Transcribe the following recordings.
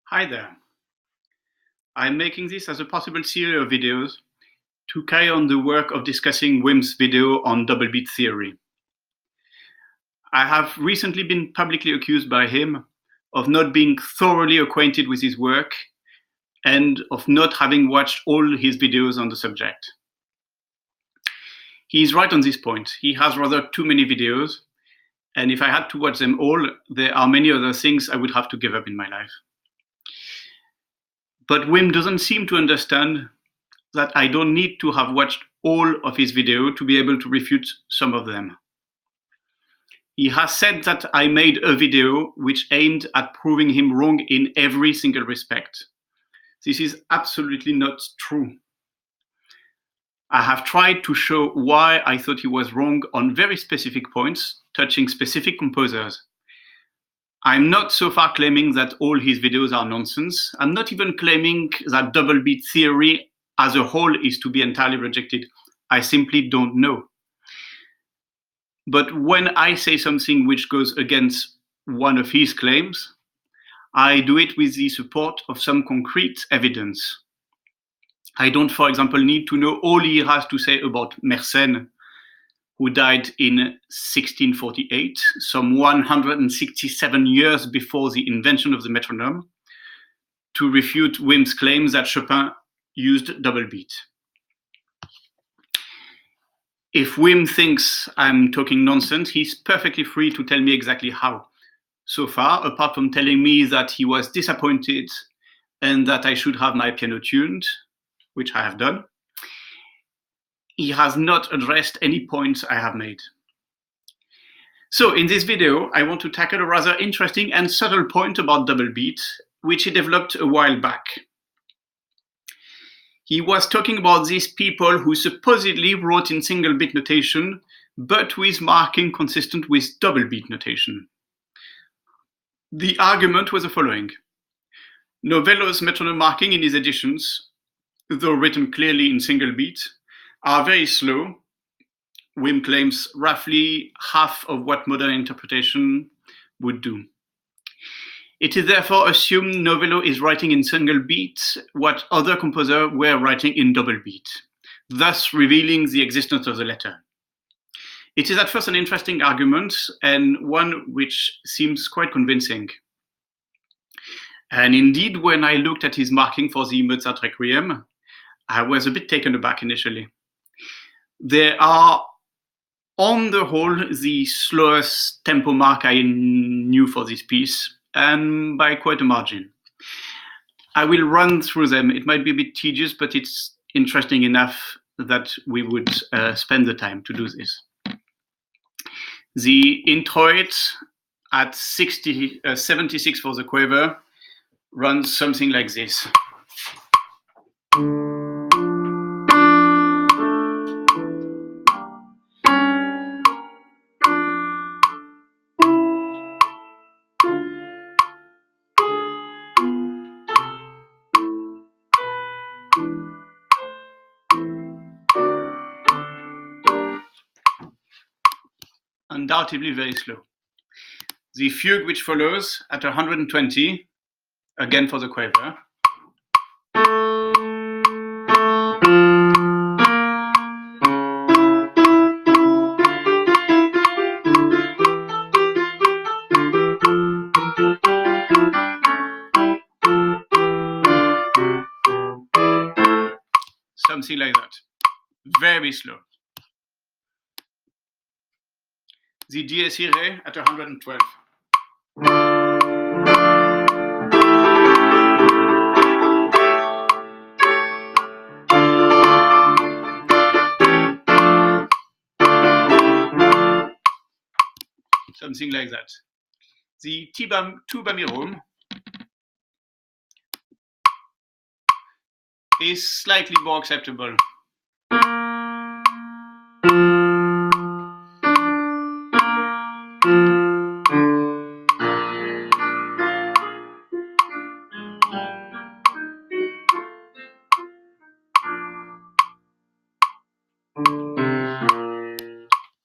Hi there. I'm making this as a possible series of videos to carry on the work of discussing Wim's video on double beat theory. I have recently been publicly accused by him of not being thoroughly acquainted with his work and of not having watched all his videos on the subject. He is right on this point. He has rather too many videos, and if I had to watch them all, there are many other things I would have to give up in my life. But Wim doesn't seem to understand that I don't need to have watched all of his video to be able to refute some of them. He has said that I made a video which aimed at proving him wrong in every single respect. This is absolutely not true. I have tried to show why I thought he was wrong on very specific points, touching specific composers. I'm not so far claiming that all his videos are nonsense. I'm not even claiming that double beat theory as a whole is to be entirely rejected. I simply don't know. But when I say something which goes against one of his claims, I do it with the support of some concrete evidence. I don't, for example, need to know all he has to say about Mersenne, who died in 1648, some 167 years before the invention of the metronome, to refute Wim's claims that Chopin used double beat. If Wim thinks I'm talking nonsense, he's perfectly free to tell me exactly how. So far, apart from telling me that he was disappointed and that I should have my piano tuned, which I have done, he has not addressed any points I have made. So in this video, I want to tackle a rather interesting and subtle point about double beat, which he developed a while back. He was talking about these people who supposedly wrote in single beat notation, but with marking consistent with double beat notation. The argument was the following. Novello's metronome marking in his editions, though written clearly in single beat, are very slow. Wim claims roughly half of what modern interpretation would do. It is therefore assumed Novello is writing in single beat what other composers were writing in double beat, thus revealing the existence of the letter. It is at first an interesting argument and one which seems quite convincing. And indeed, when I looked at his marking for the Mozart Requiem, I was a bit taken aback initially. They are, on the whole, the slowest tempo mark I knew for this piece, and by quite a margin. I will run through them. It might be a bit tedious, but it's interesting enough that we would spend the time to do this. The introit at 76 for the quaver runs something like this. Undoubtedly very slow. The fugue which follows at 120, again for the quaver. Something like that. Very slow. The dies irae at 112. Something like that. The tuba mirum is slightly more acceptable.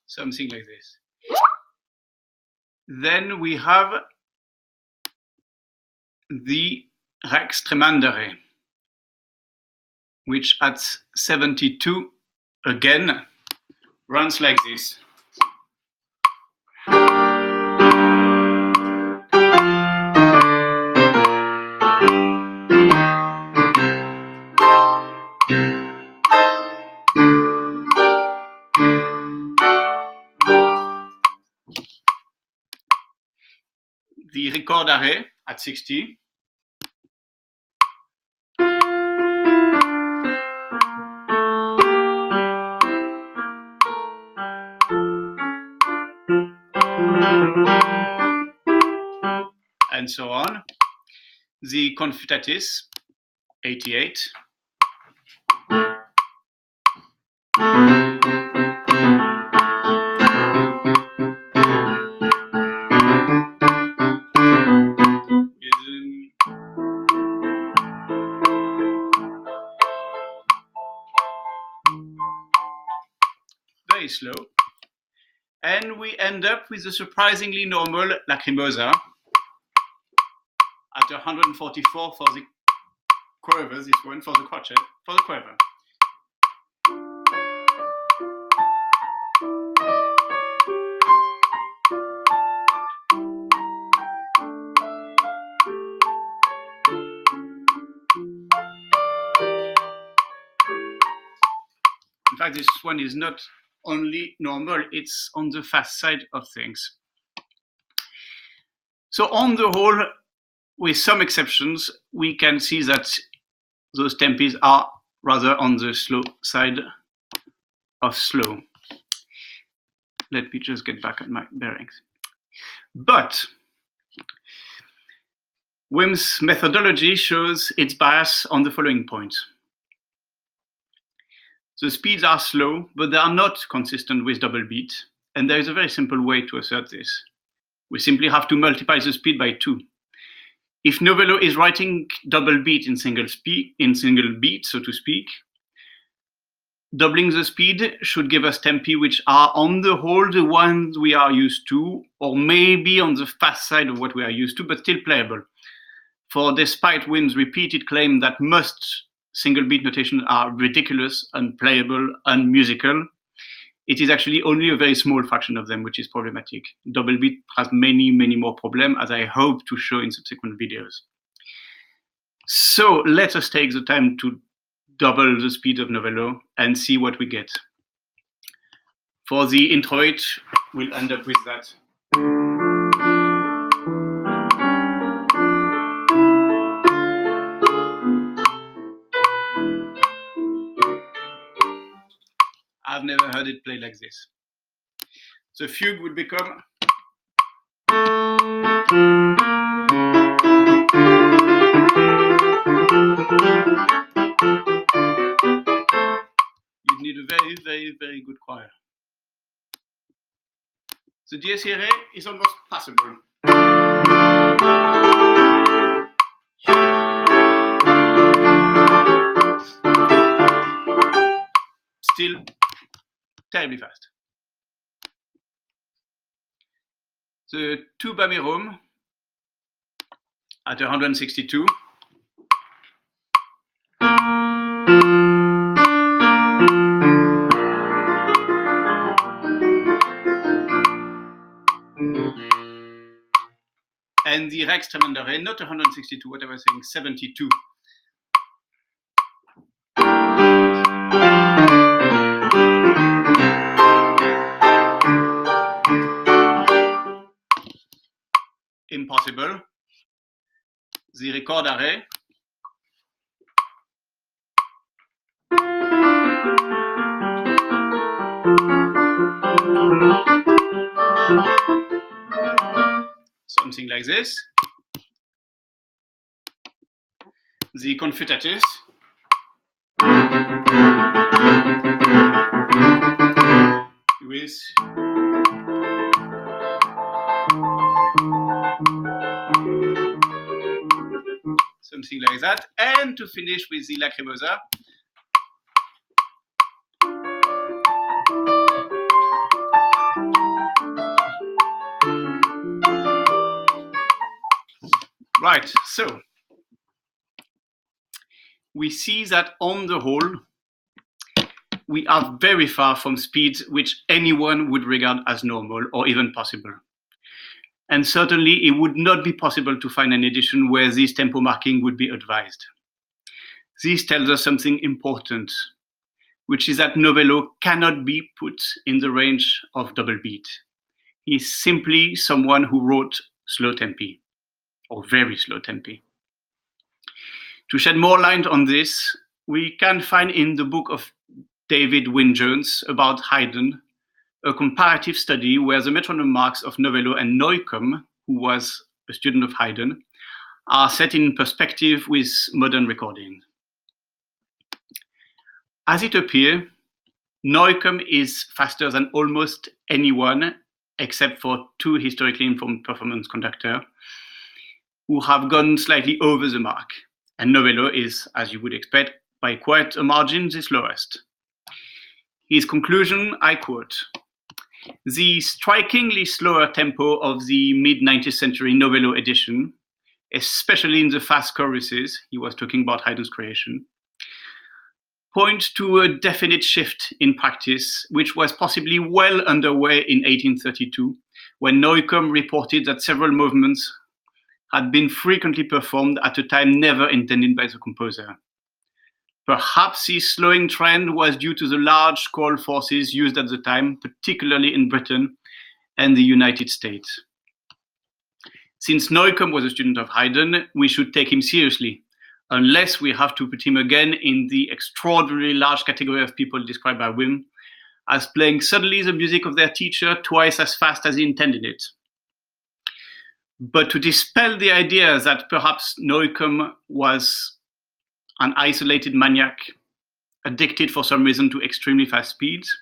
Something like this. Then we have the Rex Tremandere, which at 72 again runs like this. The ricordare at 60. And so on. The confutatis, 88. Very slow. And we end up with a surprisingly normal lacrimosa at 144 for the quiver, this one for the crotchet, for the quiver. In fact, this one is not only normal, it's on the fast side of things. So on the whole, with some exceptions, we can see that those tempis are rather on the slow side of slow. Let me just get back at my bearings. But Wim's methodology shows its bias on the following points. The speeds are slow, but they are not consistent with double beat, and there is a very simple way to assert this. We simply have to multiply the speed by 2. If Novello is writing double beat in single beat, so to speak, doubling the speed should give us tempi which are on the whole the ones we are used to, or maybe on the fast side of what we are used to, but still playable. For despite Wim's repeated claim that most single beat notations are ridiculous, unplayable, unmusical, it is actually only a very small fraction of them which is problematic. Double beat has many, many more problems, as I hope to show in subsequent videos. So let us take the time to double the speed of Novello and see what we get. For the introit, we'll end up with that. I've never heard it played like this. The fugue would become you need a very, very, very good choir. The dies irae is almost passable. Still terribly fast. The tuba mirum at 162. And the Rex Tremandere, not 162, what I was saying, 72. Impossible. The ricordare. Something like this. The confutatis. With something like that, and to finish with the lacrimosa. Right, so we see that on the whole, we are very far from speeds which anyone would regard as normal or even possible. And certainly it would not be possible to find an edition where this tempo marking would be advised. This tells us something important, which is that Novello cannot be put in the range of double beat. He's simply someone who wrote slow tempi, or very slow tempi. To shed more light on this, we can find in the book of David Winters about Haydn a comparative study where the metronome marks of Novello and Neukomm, who was a student of Haydn, are set in perspective with modern recording. As it appears, Neukomm is faster than almost anyone except for two historically informed performance conductors who have gone slightly over the mark. And Novello is, as you would expect, by quite a margin, the slowest. His conclusion, I quote, "The strikingly slower tempo of the mid-19th century Novello edition, especially in the fast choruses," he was talking about Haydn's creation, "point to a definite shift in practice, which was possibly well underway in 1832, when Neukomm reported that several movements had been frequently performed at a time never intended by the composer. Perhaps this slowing trend was due to the large choral forces used at the time, particularly in Britain and the United States. Since Neukomm was a student of Haydn, we should take him seriously, unless we have to put him again in the extraordinarily large category of people described by Wim as playing suddenly the music of their teacher twice as fast as he intended it. But to dispel the idea that perhaps Neukomm was an isolated maniac, addicted for some reason to extremely fast speeds,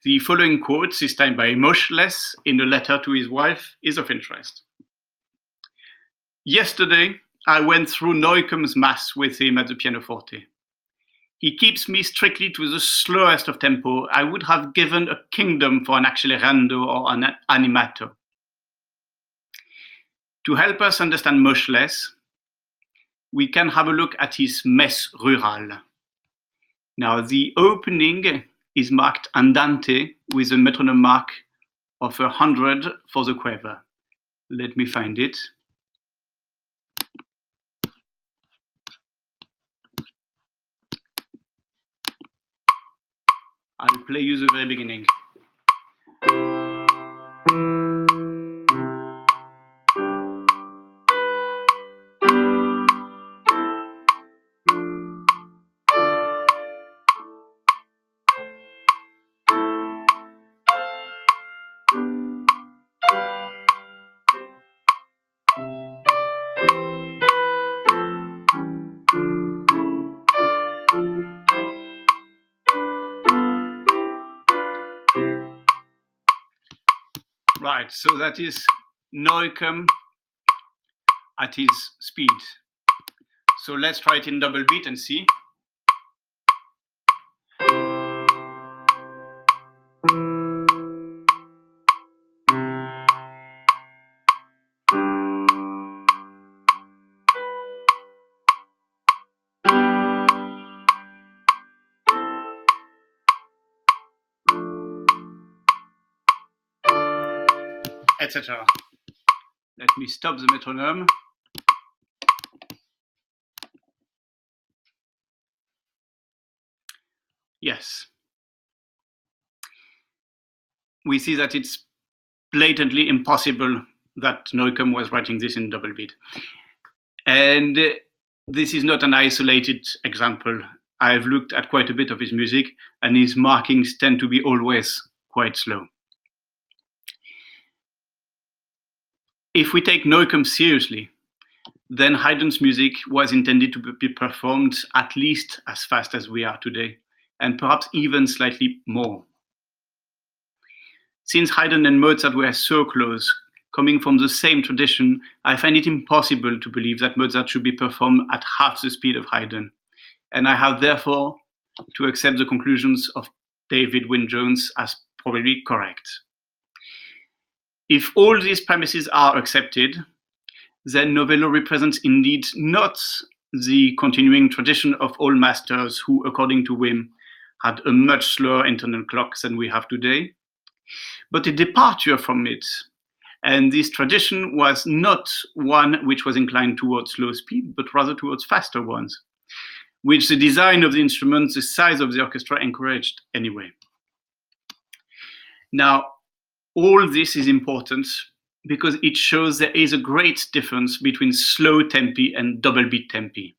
the following quote, this time by Moschles in a letter to his wife, is of interest. "Yesterday, I went through Neukomm's mass with him at the pianoforte. He keeps me strictly to the slowest of tempo. I would have given a kingdom for an accelerando or an animato." To help us understand Moschles, we can have a look at his Messe Rurale. Now, the opening is marked andante with a metronome mark of 100 for the quaver. Let me find it. I'll play you the very beginning. Right, so that is Neukomm at his speed. So let's try it in double beat and see. Etc. Let me stop the metronome. Yes. We see that it's blatantly impossible that Neukomm was writing this in double beat. And this is not an isolated example. I've looked at quite a bit of his music, and his markings tend to be always quite slow. If we take Neukomm seriously, then Haydn's music was intended to be performed at least as fast as we are today, and perhaps even slightly more. Since Haydn and Mozart were so close, coming from the same tradition, I find it impossible to believe that Mozart should be performed at half the speed of Haydn, and I have therefore to accept the conclusions of David Winters as probably correct. If all these premises are accepted, then Novello represents indeed not the continuing tradition of all masters who, according to Wim, had a much slower internal clock than we have today, but a departure from it. And this tradition was not one which was inclined towards slow speed, but rather towards faster ones, which the design of the instruments, the size of the orchestra encouraged anyway. Now, all this is important because it shows there is a great difference between slow tempi and double beat tempi.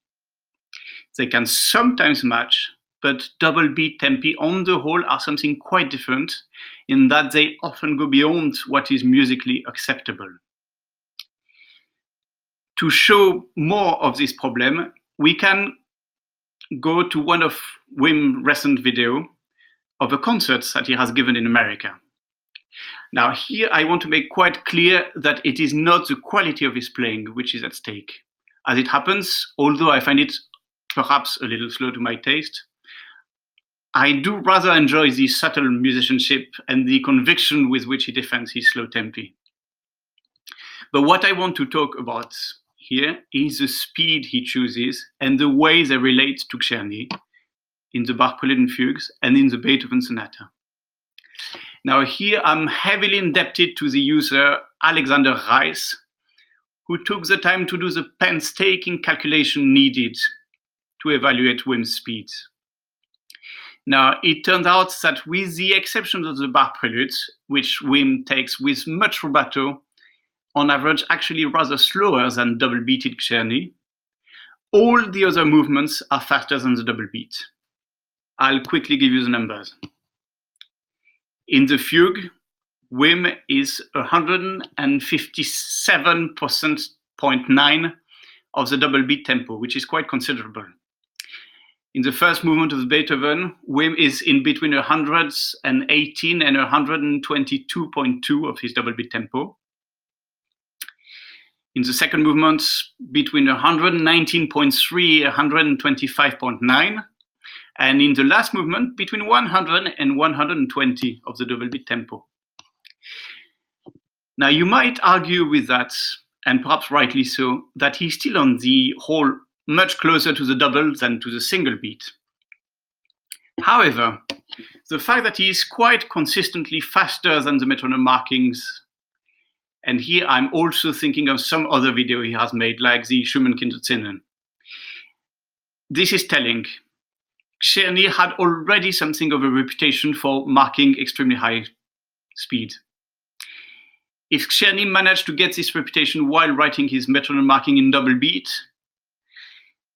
They can sometimes match, but double beat tempi on the whole are something quite different in that they often go beyond what is musically acceptable. To show more of this problem, we can go to one of Wim's recent video of a concert that he has given in America. Now here I want to make quite clear that it is not the quality of his playing which is at stake. As it happens, although I find it perhaps a little slow to my taste, I do rather enjoy the subtle musicianship and the conviction with which he defends his slow tempi. But what I want to talk about here is the speed he chooses and the way they relate to Czerny in the Bach Prelude and Fugues and in the Beethoven Sonata. Now here I'm heavily indebted to the user Alexander Reis, who took the time to do the painstaking calculation needed to evaluate Wim's speed. Now, it turns out that with the exception of the Bach Prelude, which Wim takes with much rubato, on average actually rather slower than double-beated Czerny, all the other movements are faster than the double beat. I'll quickly give you the numbers. In the fugue, Wim is 157.9% of the double beat tempo, which is quite considerable. In the first movement of Beethoven, Wim is in between 118 and 122.2 of his double beat tempo. In the second movement, between 119.3 and 125.9. And in the last movement, between 100 and 120 of the double beat tempo. Now, you might argue with that, and perhaps rightly so, that he's still on the whole much closer to the double than to the single beat. However, the fact that he is quite consistently faster than the metronome markings, and here I'm also thinking of some other video he has made, like the Schumann Kinderszenen. This is telling. Czerny had already something of a reputation for marking extremely high speed. If Czerny managed to get this reputation while writing his metronome marking in double beat,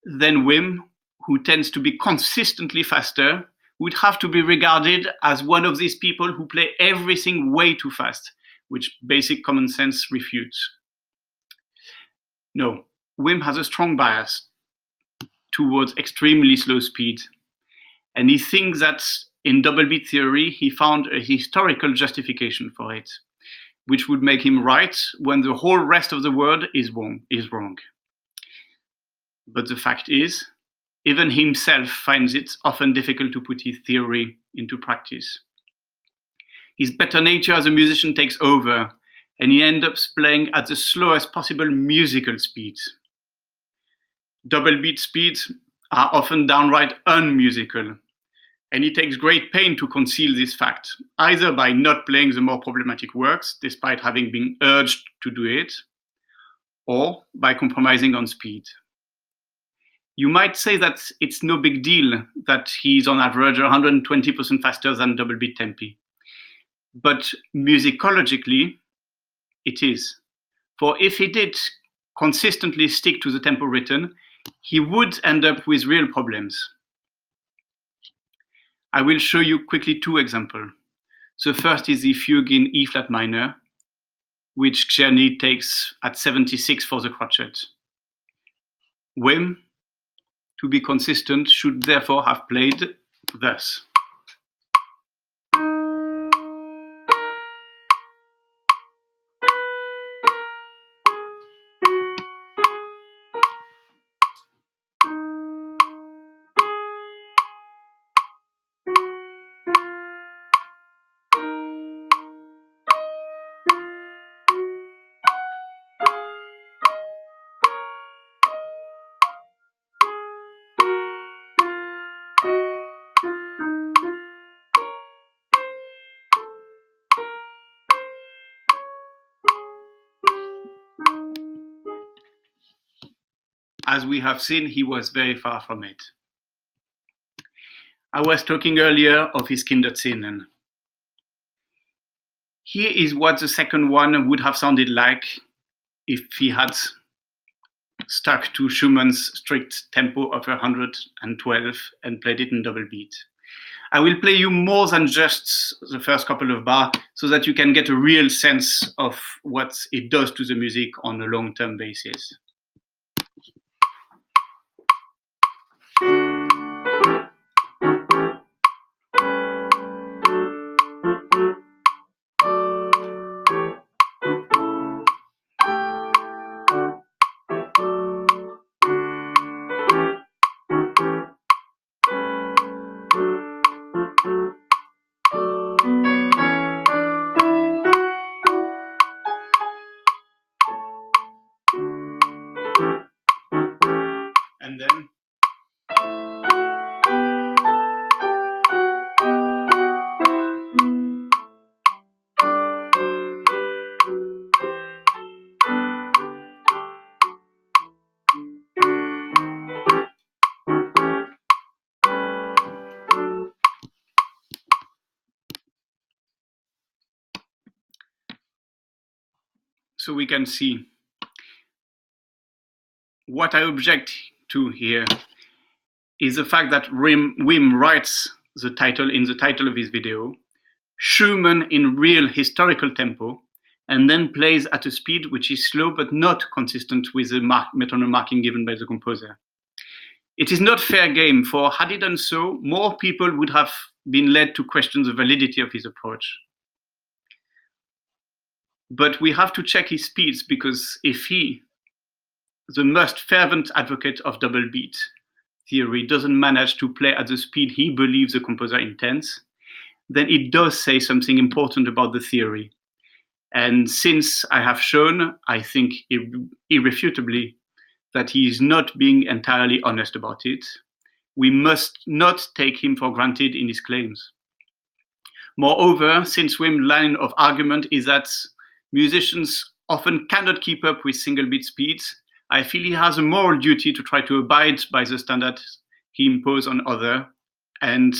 then Wim, who tends to be consistently faster, would have to be regarded as one of these people who play everything way too fast, which basic common sense refutes. No, Wim has a strong bias towards extremely slow speed, and he thinks that in double beat theory, he found a historical justification for it, which would make him right when the whole rest of the world is wrong. But the fact is, even himself finds it often difficult to put his theory into practice. His better nature as a musician takes over, and he ends up playing at the slowest possible musical speeds. Double beat speeds are often downright unmusical, and he takes great pain to conceal this fact, either by not playing the more problematic works, despite having been urged to do it, or by compromising on speed. You might say that it's no big deal that he's on average 120% faster than double beat tempi. But musicologically, it is. For if he did consistently stick to the tempo written, he would end up with real problems. I will show you quickly two examples. The first is the fugue in E flat minor, which Czerny takes at 76 for the crotchet. Wim, to be consistent, should therefore have played thus. as we have seen, he was very far from it. I was talking earlier of his Kinderszenen. Here is what the second one would have sounded like if he had stuck to Schumann's strict tempo of 112 and played it in double beat. I will play you more than just the first couple of bars so that you can get a real sense of what it does to the music on a long-term basis. And then so we can see what I object to here is the fact that Wim writes the title in the title of his video, Schumann in real historical tempo, and then plays at a speed which is slow but not consistent with the metronome marking given by the composer. It is not fair game, for had he done so, more people would have been led to question the validity of his approach. But we have to check his speeds, because if he, the most fervent advocate of double beat theory, doesn't manage to play at the speed he believes the composer intends, then it does say something important about the theory. And since I have shown, I think irrefutably, that he is not being entirely honest about it, we must not take him for granted in his claims. Moreover, since Wim's line of argument is that musicians often cannot keep up with single beat speeds, I feel he has a moral duty to try to abide by the standards he imposed on others and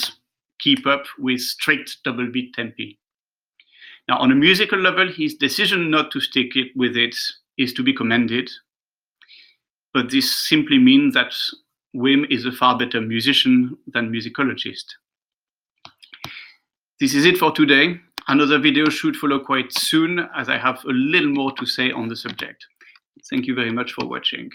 keep up with strict double beat tempi. Now, on a musical level, his decision not to stick with it is to be commended, but this simply means that Wim is a far better musician than musicologist. This is it for today. Another video should follow quite soon, as I have a little more to say on the subject. Thank you very much for watching.